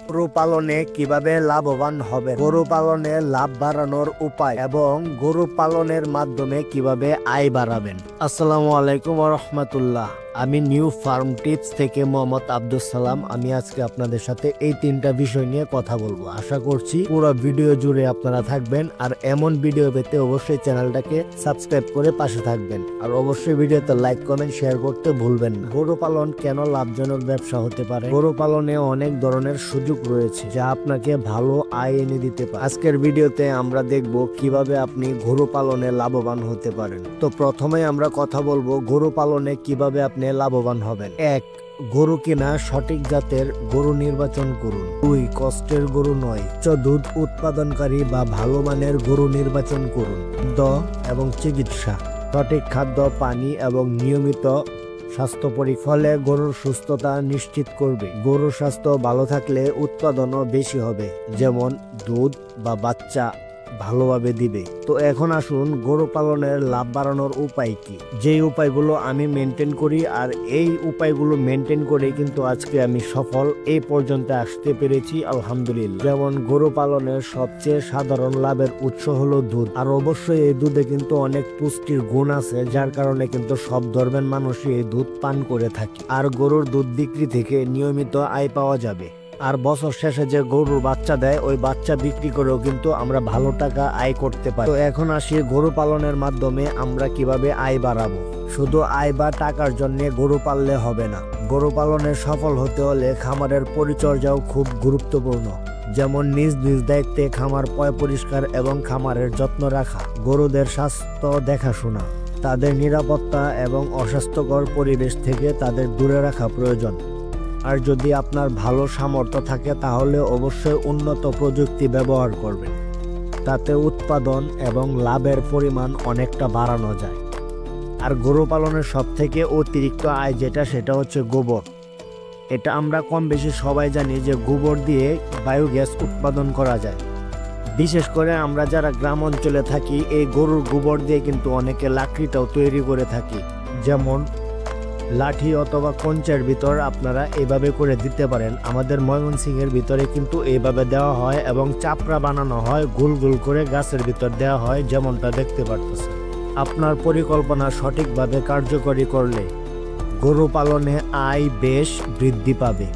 গরু পালনে কিভাবে লাভবান হবে, গরু পালনে লাভ বাড়ানোর উপায় এবং গরু পালনের মাধ্যমে কিভাবে আয় বাড়াবেন। আসসালামু আলাইকুম ওয়া রাহমাতুল্লাহ। আমি নিউ ফার্ম টিপস থেকে মোহাম্মদ আব্দুল সালাম। আমি আজকে আপনাদের সাথে এই তিনটা বিষয় নিয়ে কথা বলবো। আশা করছি পুরো ভিডিও জুড়ে আপনারা থাকবেন, আর এমন ভিডিও পেতে অবশ্যই চ্যানেলটাকে সাবস্ক্রাইব করে পাশে থাকবেন, আর অবশ্যই ভিডিওতে লাইক কমেন্ট শেয়ার করতে ভুলবেন না। গরু পালন কেন লাভজনক ব্যবসা হতে পারে? গরু পালনে অনেক ধরনের সুযোগ রয়েছে যা আপনাকে ভালো আয় এনে দিতে পারে। আজকের ভিডিওতে আমরা দেখব কিভাবে আপনি গরু পালনে লাভবান হতে পারেন। তো প্রথমে আমরা কথা বলবো গরু পালনে কিভাবে আপনি লাভবান হবেন। ১. গরু কিনা সঠিক জাতের গরু নির্বাচন করুন। ২. কষ্টের গরু নয়, উচ্চ দুধ উৎপাদনকারী বা ভালো মানের গরু নির্বাচন করুন। এবং চিকিৎসা, সঠিক খাদ্য, পানি এবং নিয়মিত স্বাস্থ্য পরীক্ষা ফলে গরুর সুস্থতা নিশ্চিত করবে। গরুর স্বাস্থ্য ভালো থাকলে উৎপাদনও বেশি হবে, যেমন দুধ বা বাচ্চা ভালোভাবে দিবে। তো এখন আসুন গরু পালনের লাভ বাড়ানোর উপায় কি, যে উপায়গুলো আমি মেনটেন করি, আর এই উপায়গুলো মেনটেন করে কিন্তু আজকে আমি সফল এই পর্যন্ত আসতে পেরেছি আলহামদুলিল্লাহ। যেমন গরু পালনের সবচেয়ে সাধারণ লাভের উৎস হলো দুধ, আর অবশ্যই এই দুধে কিন্তু অনেক পুষ্টির গুণ আছে, যার কারণে কিন্তু সব ধর্মের মানুষই এই দুধ পান করে থাকে। আর গরুর দুধ বিক্রি থেকে নিয়মিত আয় পাওয়া যাবে। আর বছর শেষে যে গরুর বাচ্চা দেয়, ওই বাচ্চা বিক্রি করেও কিন্তু আমরা ভালো টাকা আয় করতে পারি। তো এখন আসি গরু পালনের মাধ্যমে আমরা কিভাবে আয় বাড়াবো। শুধু আয় বা টাকার জন্য গরু পাললে হবে না। গরু পালনে সফল হতে হলে খামারের পরিচর্যাও খুব গুরুত্বপূর্ণ, যেমন নিজ নিজ দায়িত্বে খামার পরিষ্কার এবং খামারের যত্ন রাখা, গরুদের স্বাস্থ্য দেখাশোনা, তাদের নিরাপত্তা এবং অস্বাস্থ্যকর পরিবেশ থেকে তাদের দূরে রাখা প্রয়োজন। আর যদি আপনার ভালো সামর্থ্য থাকে তাহলে অবশ্যই উন্নত প্রযুক্তি ব্যবহার করবেন, তাতে উৎপাদন এবং লাভের পরিমাণ অনেকটা বাড়ানো যায়। আর গরু পালনের সবথেকে অতিরিক্ত আয় যেটা, সেটা হচ্ছে গোবর। এটা আমরা কম বেশি সবাই জানি যে গোবর দিয়ে বায়োগ্যাস উৎপাদন করা যায়। বিশেষ করে আমরা যারা গ্রাম অঞ্চলে থাকি, এই গরুর গোবর দিয়ে কিন্তু অনেকে লাকড়িটাও তৈরি করে থাকি, যেমন লাঠি অথবা কঞ্চের ভিতর আপনারা এইভাবে করে দিতে পারেন। আমাদের ময়মনসিংহের ভিতরে কিন্তু এইভাবে দেওয়া হয় এবং চাপড়া বানানো হয়, গোল গোল করে গাছের ভিতর দেওয়া হয়, যেমনটা দেখতে পারতেছেন। আপনার পরিকল্পনা সঠিকভাবে কার্যকরী করলে গরু পালনে আয় বেশ বৃদ্ধি পাবে।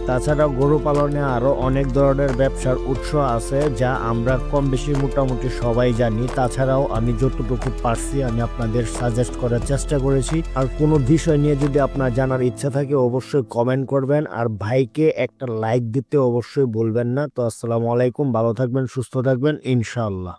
তাছাড়া গরু পালনে আরো অনেক ধরনের ব্যবসার উৎস আছে, যা আমরা কম বেশি মোটামুটি সবাই জানি। তাছাড়াও আমি যতটুকু পারছি আমি আপনাদের সাজেস্ট করার চেষ্টা করেছি। আর কোনো বিষয় নিয়ে যদি আপনার জানার ইচ্ছা থাকে অবশ্যই কমেন্ট করবেন, আর ভাইকে একটা লাইক দিতে অবশ্যই বলবেন না। তো আসসালামু আলাইকুম, ভালো থাকবেন, সুস্থ থাকবেন ইনশাআল্লাহ।